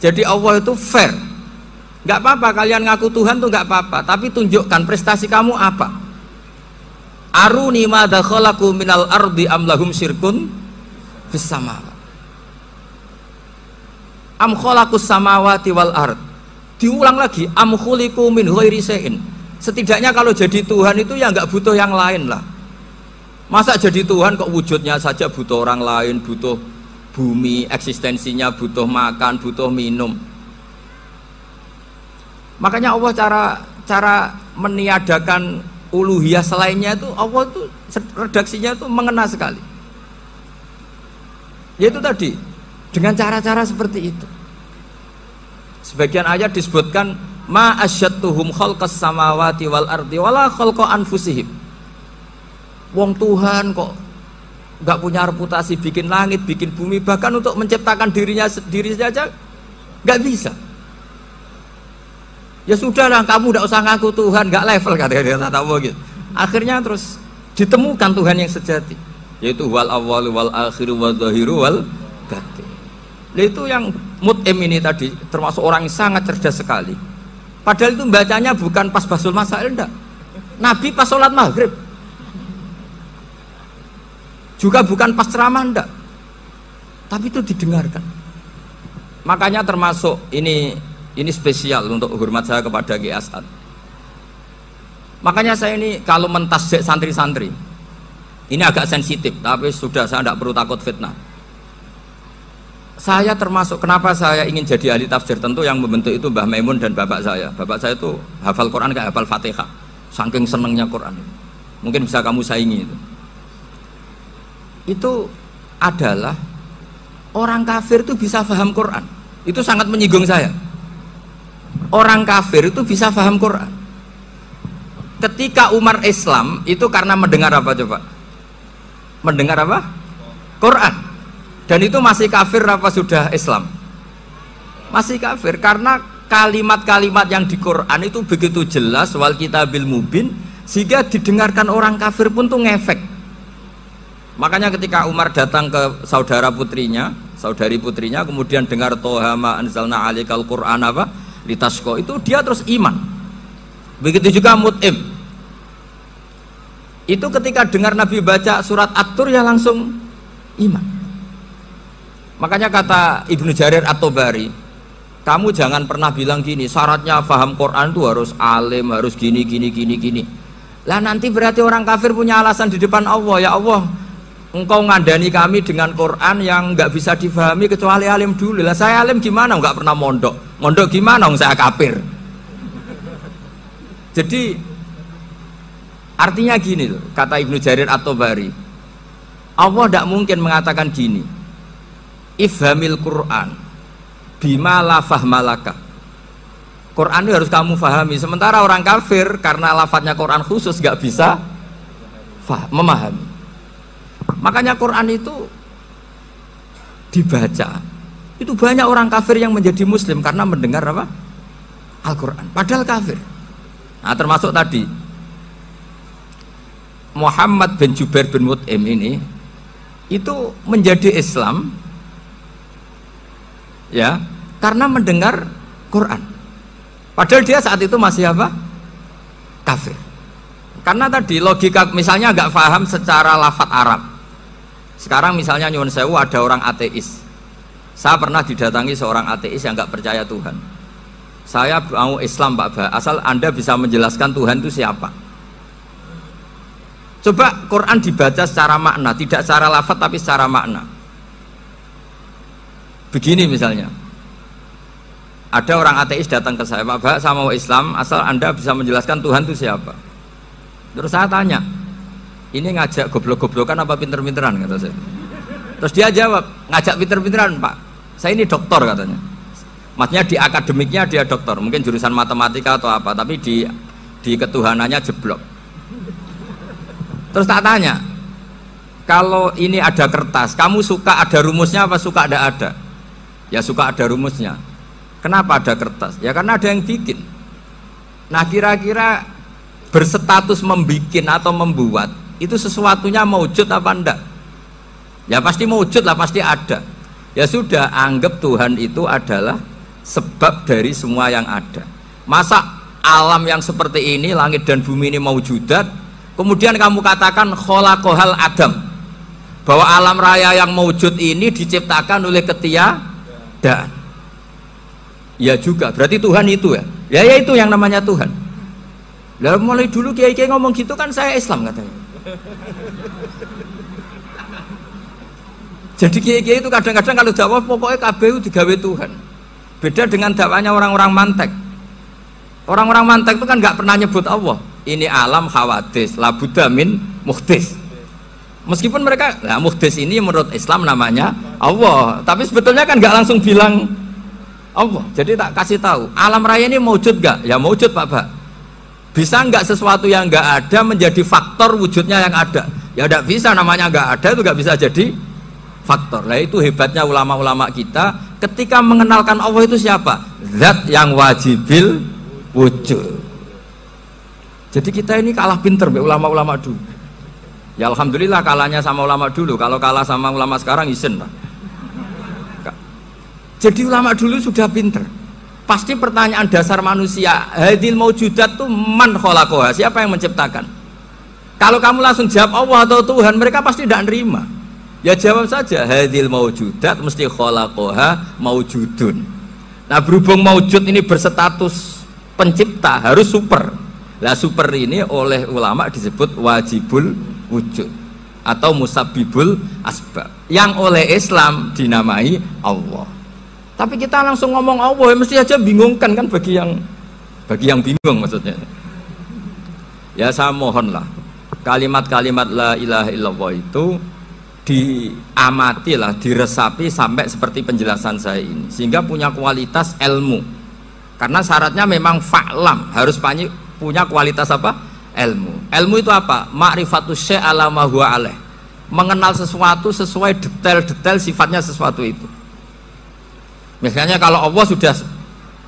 Jadi Allah itu fair, nggak apa-apa kalian ngaku Tuhan tuh nggak apa-apa, tapi tunjukkan prestasi kamu apa. Aruni madza khalaqu minal ardi am lahum syirkun fis samawati am khalaqus samawati wal ard. Diulang lagi, am khuliqu min ghairi syai'in. Setidaknya kalau jadi Tuhan itu ya nggak butuh yang lain lah. Masa jadi Tuhan kok wujudnya saja butuh orang lain, butuh bumi, eksistensinya butuh makan, butuh minum. Makanya Allah cara meniadakan uluhiyah selainnya itu Allah itu redaksinya itu mengena sekali. Yaitu tadi dengan cara-cara seperti itu. Sebagian ayat disebutkan ma asyattuhum khalqas samawati wal ardi wala khalqa anfusihim. Wong Tuhan kok nggak punya reputasi bikin langit, bikin bumi, bahkan untuk menciptakan diri saja nggak bisa. Ya sudahlah, kamu nggak usah ngaku Tuhan, nggak level kata gitu. Akhirnya terus ditemukan Tuhan yang sejati, yaitu wal awwal wal akhir wal zahiru wal batin. Itu yang mut'im ini tadi termasuk orang yang sangat cerdas sekali. Padahal itu bacanya bukan pas basul masail, enggak. Nabi pas sholat maghrib. Juga bukan pas ceramah, enggak, tapi itu didengarkan. Makanya termasuk ini spesial untuk hormat saya kepada Ki As'ad. Makanya saya ini kalau mentasjik santri-santri ini agak sensitif, tapi sudah saya tidak perlu takut fitnah. Saya termasuk, kenapa saya ingin jadi ahli tafsir, tentu yang membentuk itu Mbah Maimun dan bapak saya. Bapak saya itu hafal Quran kayak hafal Fatihah, saking senengnya Quran. Mungkin bisa kamu saingi itu adalah orang kafir itu bisa paham Quran. Itu sangat menyinggung saya. Orang kafir itu bisa paham Quran. Ketika Umar Islam itu karena mendengar apa coba? Mendengar apa? Quran. Dan itu masih kafir apa sudah Islam? Masih kafir, karena kalimat-kalimat yang di Quran itu begitu jelas, wal kitabil mubin, sehingga didengarkan orang kafir pun tuh ngefek. Makanya ketika Umar datang ke saudari putrinya, kemudian dengar Toha ma anzalna alikal Qur'an apa litasqa, itu dia terus iman. Begitu juga Mut'im. Itu ketika dengar Nabi baca surat At-Tur ya langsung iman. Makanya kata Ibnu Jarir At-Tabari, kamu jangan pernah bilang gini, syaratnya paham Quran itu harus alim, harus gini. Lah nanti berarti orang kafir punya alasan di depan Allah, ya Allah, engkau ngandani kami dengan Quran yang nggak bisa difahami kecuali alim dulu. Lah saya alim gimana? Nggak pernah mondok gimana? Saya kafir. Jadi artinya gini loh, kata Ibnu Jarir At-Tabari, Allah tidak mungkin mengatakan gini, ifhamil Quran bima la fahmalaka. Quran itu harus kamu fahami. Sementara orang kafir karena lafadznya Quran khusus nggak bisa memahami. Makanya Quran itu dibaca, itu banyak orang kafir yang menjadi muslim karena mendengar apa? Al-Quran, padahal kafir. Nah termasuk tadi Muhammad bin Jubair bin Mut'im ini itu menjadi Islam ya karena mendengar Quran, padahal dia saat itu masih apa? Kafir. Karena tadi logika, misalnya nggak paham secara lafadz Arab. Sekarang misalnya nyuwun sewu ada orang ateis. Saya pernah didatangi seorang ateis yang nggak percaya Tuhan. Saya mau Islam Pak Bah, asal Anda bisa menjelaskan Tuhan itu siapa. Coba Quran dibaca secara makna, tidak secara lafaz tapi secara makna. Begini misalnya, ada orang ateis datang ke saya, Pak Bah, saya mau Islam, asal Anda bisa menjelaskan Tuhan itu siapa. Terus saya tanya, ini ngajak goblok-goblokan apa pinter-pinteran, kata saya. Terus dia jawab, ngajak pinter-pinteran Pak, saya ini doktor katanya. Maksudnya di akademiknya dia doktor, mungkin jurusan matematika atau apa, tapi di ketuhanannya jeblok. Terus tak tanya, kalau ini ada kertas, kamu suka ada rumusnya apa suka ada? Ya suka ada rumusnya. Kenapa ada kertas? Ya karena ada yang bikin. Nah kira-kira berstatus membikin atau membuat itu sesuatunya maujud apa enggak? Ya pasti maujud lah, pasti ada. Ya sudah, anggap Tuhan itu adalah sebab dari semua yang ada. Masa alam yang seperti ini, langit dan bumi ini maujudat, kemudian kamu katakan kholaqohal adam, bahwa alam raya yang maujud ini diciptakan oleh ketiadaan. Ya juga, berarti Tuhan itu ya? Ya itu yang namanya Tuhan. Lalu mulai dulu kiai-kiai ngomong gitu kan saya Islam katanya. Jadi kiai-kiai itu kadang-kadang kalau dakwah pokoknya KBU digawe Tuhan. Beda dengan dakwanya orang-orang mantek. Orang-orang mantek itu kan nggak pernah nyebut Allah. Ini alam hawadis, labuda min muhdis. Meskipun mereka, nah muhdis ini menurut Islam namanya Allah, tapi sebetulnya kan nggak langsung bilang Allah. Jadi tak kasih tahu, alam raya ini maujud nggak? Ya maujud Pak Pak. Bisa nggak sesuatu yang nggak ada menjadi faktor wujudnya yang ada? Ya nggak bisa, namanya nggak ada itu nggak bisa jadi faktor. Nah itu hebatnya ulama-ulama kita ketika mengenalkan Allah itu siapa? Zat yang wajibil wujud. Jadi kita ini kalah pinter ulama-ulama dulu. Ya alhamdulillah kalahnya sama ulama dulu. Kalau kalah sama ulama sekarang isen lah. Jadi ulama dulu sudah pinter. Pasti pertanyaan dasar manusia, hadil maujudat tuh man kholaqoha, siapa yang menciptakan? Kalau kamu langsung jawab Allah atau Tuhan, mereka pasti tidak nerima. Ya jawab saja, hadil maujudat mesti kholaqoha maujudun. Nah berhubung maujud ini berstatus pencipta, harus super. Nah super ini oleh ulama disebut wajibul wujud atau musabbibul asbab, yang oleh Islam dinamai Allah. Tapi kita langsung ngomong Allah, ya mesti aja bingungkan kan bagi yang bingung maksudnya. Ya saya mohonlah kalimat-kalimat la ilaha illallah itu diamatilah, diresapi sampai seperti penjelasan saya ini, sehingga punya kualitas ilmu. Karena syaratnya memang fa'lam, harus punya kualitas apa? Ilmu. Ilmu itu apa? Ma'rifatus syai' ala ma huwa alaih. Mengenal sesuatu sesuai detail-detail sifatnya sesuatu itu. Misalnya kalau Allah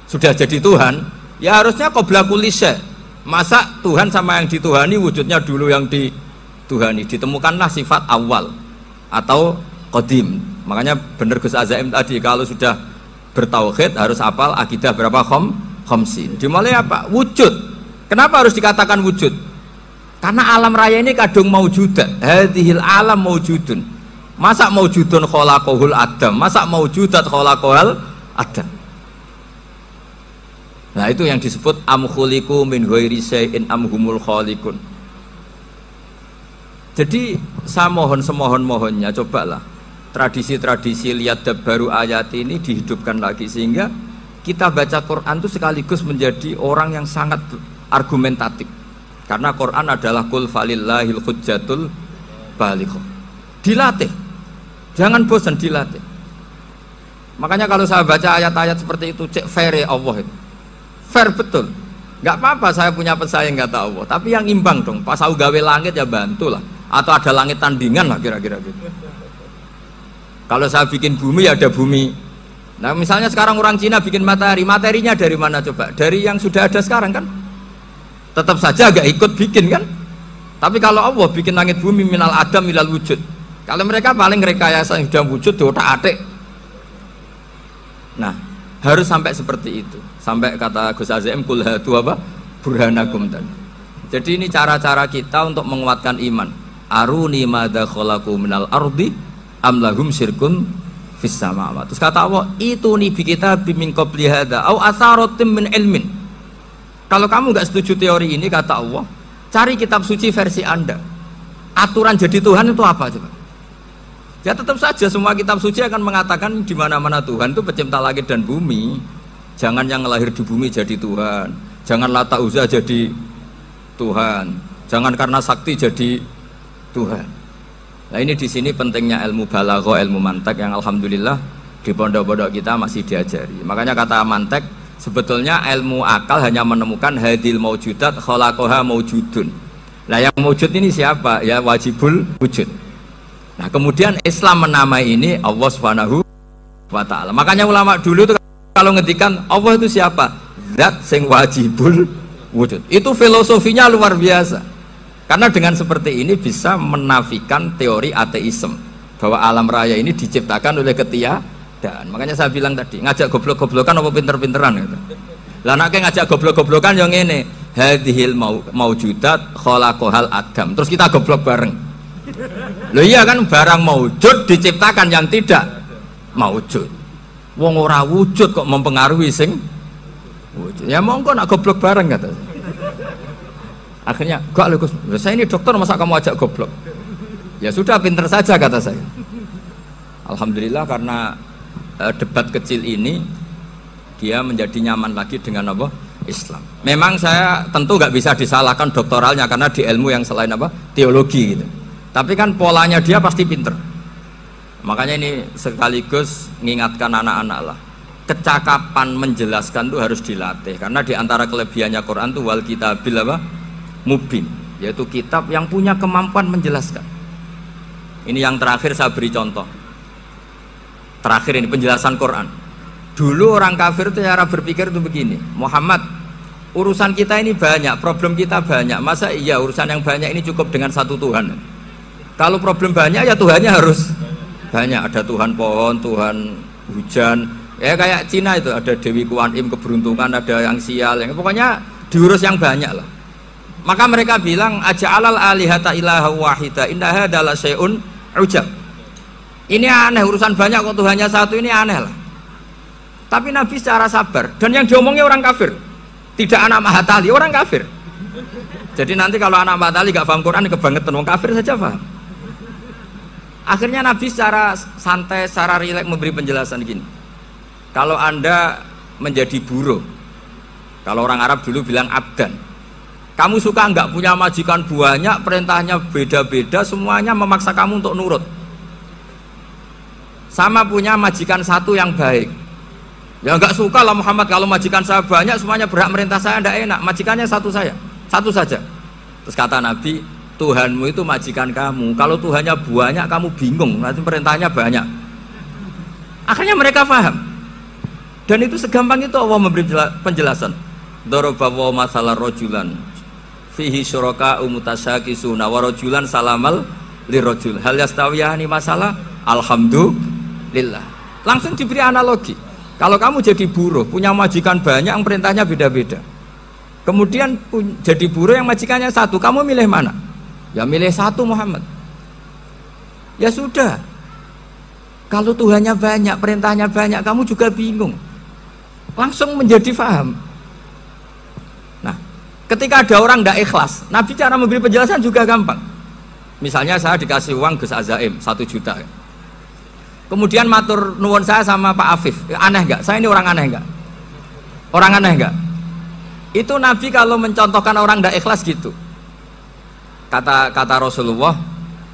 sudah jadi Tuhan, ya harusnya qabla kulli syai'. Masa Tuhan sama yang dituhani wujudnya dulu yang dituhani? Ditemukanlah sifat awal atau qadim. Makanya benar Gus Azaim tadi, kalau sudah bertauhid harus hafal akidah berapa khamsin. Dimulai apa? Wujud. Kenapa harus dikatakan wujud? Karena alam raya ini kadung maujudat. Hadhil alam maujudun. Masa maujudun kholaqohul adam, masa maujudat kholaqohal adam. Nah itu yang disebut am khuliqu min ghairi syai'in am humul khaliqun. Jadi saya mohon semohon-mohonnya, cobalah tradisi-tradisi lihat baru ayat ini dihidupkan lagi, sehingga kita baca Quran itu sekaligus menjadi orang yang sangat argumentatif. Karena Quran adalah qul falillahil hujjatul balighah. Dilatih, jangan bosan dilatih. Makanya kalau saya baca ayat-ayat seperti itu, cek fair ya Allah itu fair betul. Nggak apa-apa saya punya pesaing kata Allah, tapi yang imbang dong. Pas aku gawe langit ya bantulah, atau ada langit tandingan lah kira-kira gitu. Kalau saya bikin bumi ya ada bumi. Nah misalnya sekarang orang Cina bikin matahari, materinya dari mana coba? Dari yang sudah ada sekarang kan? Tetap saja agak ikut bikin kan? Tapi kalau Allah bikin langit bumi minal adam minal wujud, kalau mereka paling rekayasa yang sudah wujud diotak-atik. Nah harus sampai seperti itu, sampai kata Gus Azim kul hatu apa burhanakum tadi. Jadi ini cara-cara kita untuk menguatkan iman. Aruni madza khalaqu minal ardi am lahum syirkun fis samawati. Terus kata Allah, itu nih bi kitabim min qabli hadza au atharatim min ilmin. Kalau kamu nggak setuju teori ini, kata Allah, cari kitab suci versi Anda. Aturan jadi Tuhan itu apa coba? Ya tetap saja semua kitab suci akan mengatakan di mana-mana Tuhan itu pencipta langit dan bumi. Jangan yang lahir di bumi jadi Tuhan. Jangan Lata Uzza jadi Tuhan. Jangan karena sakti jadi Tuhan. Nah ini di sini pentingnya ilmu balaghah, ilmu mantek yang alhamdulillah di pondok-pondok kita masih diajari. Makanya kata mantek, sebetulnya ilmu akal hanya menemukan hadil maujudat khalaqaha maujudun. Nah yang maujud ini siapa? Ya wajibul wujud. Nah kemudian Islam menamai ini Allah Subhanahu wa ta'ala. Makanya ulama dulu itu kalau ngedikan Allah itu siapa? Zat sing wajibul wujud. Itu filosofinya luar biasa. Karena dengan seperti ini bisa menafikan teori ateisme bahwa alam raya ini diciptakan oleh ketiadaan. Makanya saya bilang tadi, ngajak goblok-goblokan apa pinter-pinteran gitu. Lah nek ngajak goblok-goblokan yang ngene, hadhil maujudat khalaqahal adam. Terus kita goblok bareng. Loh iya kan barang maujud diciptakan yang tidak maujud. Wong ora wujud kok mempengaruhi sing wujud. Ya monggo nak goblok bareng kata. Akhirnya, enggak loh Gus, saya ini dokter masa kamu ajak goblok? Ya sudah pinter saja kata saya. Alhamdulillah karena debat kecil ini dia menjadi nyaman lagi dengan apa? Islam. Memang saya tentu nggak bisa disalahkan doktoralnya karena di ilmu yang selain apa? Teologi gitu. Tapi kan polanya dia pasti pinter. Makanya ini sekaligus mengingatkan anak-anak lah. Kecakapan menjelaskan itu harus dilatih karena di antara kelebihannya Quran itu wal kitabil apa? Mubin, yaitu kitab yang punya kemampuan menjelaskan. Ini yang terakhir saya beri contoh. Terakhir ini penjelasan Quran. Dulu orang kafir itu cara berpikir itu begini, Muhammad, urusan kita ini banyak, problem kita banyak. Masa iya urusan yang banyak ini cukup dengan satu Tuhan? Kalau problem banyak ya Tuhannya harus banyak. Ada Tuhan pohon, Tuhan hujan. Ya kayak Cina itu ada Dewi Kuan Im keberuntungan, ada yang sial, yang pokoknya diurus yang banyak lah. Maka mereka bilang aja'alal alihata ilaha wahida inna hadza la syai'un ujab. Ini aneh, urusan banyak kok Tuhannya satu, ini aneh lah. Tapi Nabi secara sabar, dan yang diomongnya orang kafir, tidak anak Mahatali, orang kafir. Jadi nanti kalau anak Mahatali gak paham Quran kebangetan, orang kafir saja paham. Akhirnya Nabi secara santai, secara rileks memberi penjelasan gini. Kalau Anda menjadi buruh, kalau orang Arab dulu bilang abdan, kamu suka nggak punya majikan banyak, perintahnya beda-beda, semuanya memaksa kamu untuk nurut. Sama punya majikan satu yang baik. Ya nggak suka lah Muhammad kalau majikan saya banyak, semuanya berhak merintah saya, nggak enak. Majikannya satu saja. Terus kata Nabi, Tuhanmu itu majikan kamu. Kalau Tuhannya banyak, kamu bingung. Nanti perintahnya banyak. Akhirnya mereka paham. Dan itu segampang itu Allah memberi penjelasan. Dorobawa masalah rojulan. Fihi syuraka umutasyakisuna warajulan salamal lirajul hal yastawiyani masalah alhamdulillah. Langsung diberi analogi. Kalau kamu jadi buruh punya majikan banyak yang perintahnya beda-beda, kemudian jadi buruh yang majikannya satu, kamu milih mana? Ya milih satu Muhammad. Ya sudah, kalau Tuhannya banyak, perintahnya banyak, kamu juga bingung. Langsung menjadi faham. Ketika ada orang tidak ikhlas, Nabi cara memberi penjelasan juga gampang. Misalnya saya dikasih uang Gus Azaim 1 juta. Kemudian matur nuwun saya sama Pak Afif, aneh nggak? Saya ini orang aneh nggak? Orang aneh nggak? Itu Nabi kalau mencontohkan orang tidak ikhlas gitu. Kata Rasulullah,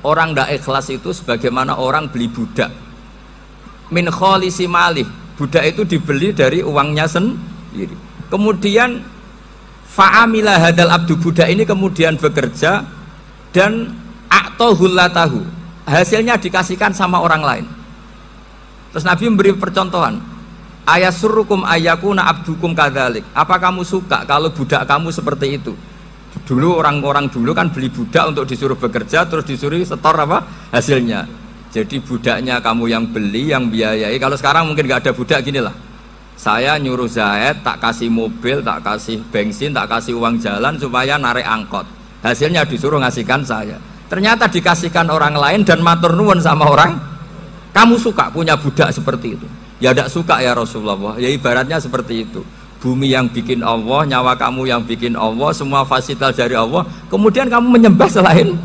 orang tidak ikhlas itu sebagaimana orang beli budak. Min kholisi malih, budak itu dibeli dari uangnya sendiri. Kemudian fa'amila hadal abdu, budak ini kemudian bekerja dan a'tohullatahu, hasilnya dikasihkan sama orang lain. Terus Nabi memberi percontohan, ayasurrukum ayyakuna abdukum kadzalik, apa kamu suka kalau budak kamu seperti itu? Dulu orang-orang dulu kan beli budak untuk disuruh bekerja, terus disuruh setor apa hasilnya. Jadi budaknya kamu yang beli, yang biayai. Kalau sekarang mungkin nggak ada budak, gini lah, saya nyuruh Zaid, tak kasih mobil, tak kasih bensin, tak kasih uang jalan supaya narik angkot. Hasilnya disuruh ngasihkan saya. Ternyata dikasihkan orang lain dan matur nuwun sama orang Kamu suka punya budak seperti itu? Ya tidak suka ya Rasulullah. Ya ibaratnya seperti itu. Bumi yang bikin Allah, nyawa kamu yang bikin Allah, semua fasilitas dari Allah, kemudian kamu menyembah selain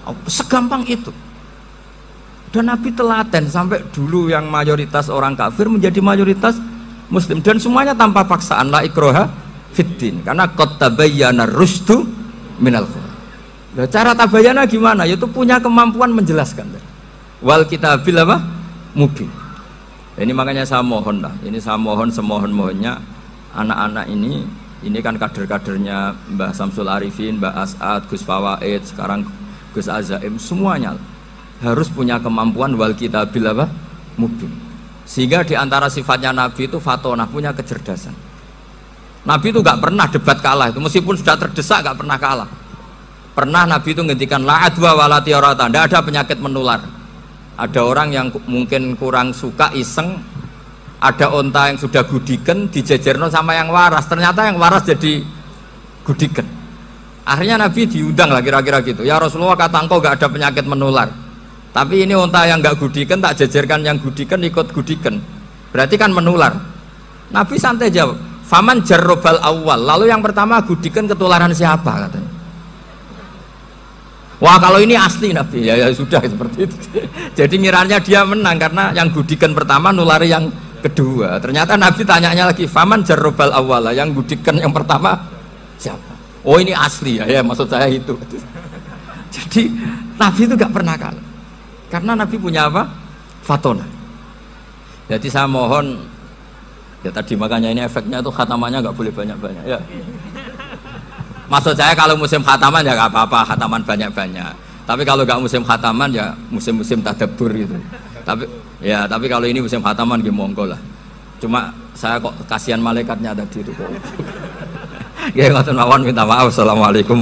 Allah. Segampang itu. Dan Nabi telaten sampai dulu yang mayoritas orang kafir menjadi mayoritas Muslim, dan semuanya tanpa paksaan, la ikroha fiddin, karena qad tabayyana rusdu minal ghayy. Nah, cara tabayana gimana? Yaitu punya kemampuan menjelaskan. Wal kitabil apa? Mubin. Ini makanya saya mohon lah, ini saya mohon semohon-mohonnya anak-anak ini kan kader-kadernya Mbah Samsul Arifin, Mbah As'ad, Gus Fawaid, sekarang Gus Azaim, semuanya harus punya kemampuan wal kitabil apa? Mubin. Sehingga diantara sifatnya Nabi itu fatonah, punya kecerdasan. Nabi itu gak pernah debat kalah, itu meskipun sudah terdesak gak pernah kalah. Pernah Nabi itu ngendikan la adwa wala tiarata, tidak ada penyakit menular. Ada orang yang mungkin kurang suka iseng, ada onta yang sudah gudiken dijejerno sama yang waras, ternyata yang waras jadi gudiken. Akhirnya Nabi diundang lah kira-kira gitu, ya Rasulullah, kata engkau gak ada penyakit menular, tapi ini onta yang gak gudiken tak jejerkan yang gudiken ikut gudiken, berarti kan menular. Nabi santai jawab, faman jarrobal awal, lalu yang pertama gudiken ketularan siapa katanya. Wah kalau ini asli Nabi, ya sudah seperti itu. Jadi ngiranya dia menang karena yang gudikan pertama nulari yang kedua. Ternyata Nabi tanyanya lagi, faman jarrobal awala, yang gudikan yang pertama siapa? Oh ini asli ya, maksud saya itu. Jadi Nabi itu gak pernah kalah, karena Nabi punya apa? Fatona. Jadi saya mohon, ya tadi makanya ini efeknya itu khatamannya gak boleh banyak-banyak ya. Maksud saya kalau musim khataman ya gak apa-apa, khataman banyak-banyak. Tapi kalau gak musim khataman ya musim-musim tadabbur gitu. Tapi kalau ini musim khataman ya monggo lah. Cuma saya kok kasihan malaikatnya tadi itu kok. Ya ngoten mawon, minta maaf. Assalamualaikum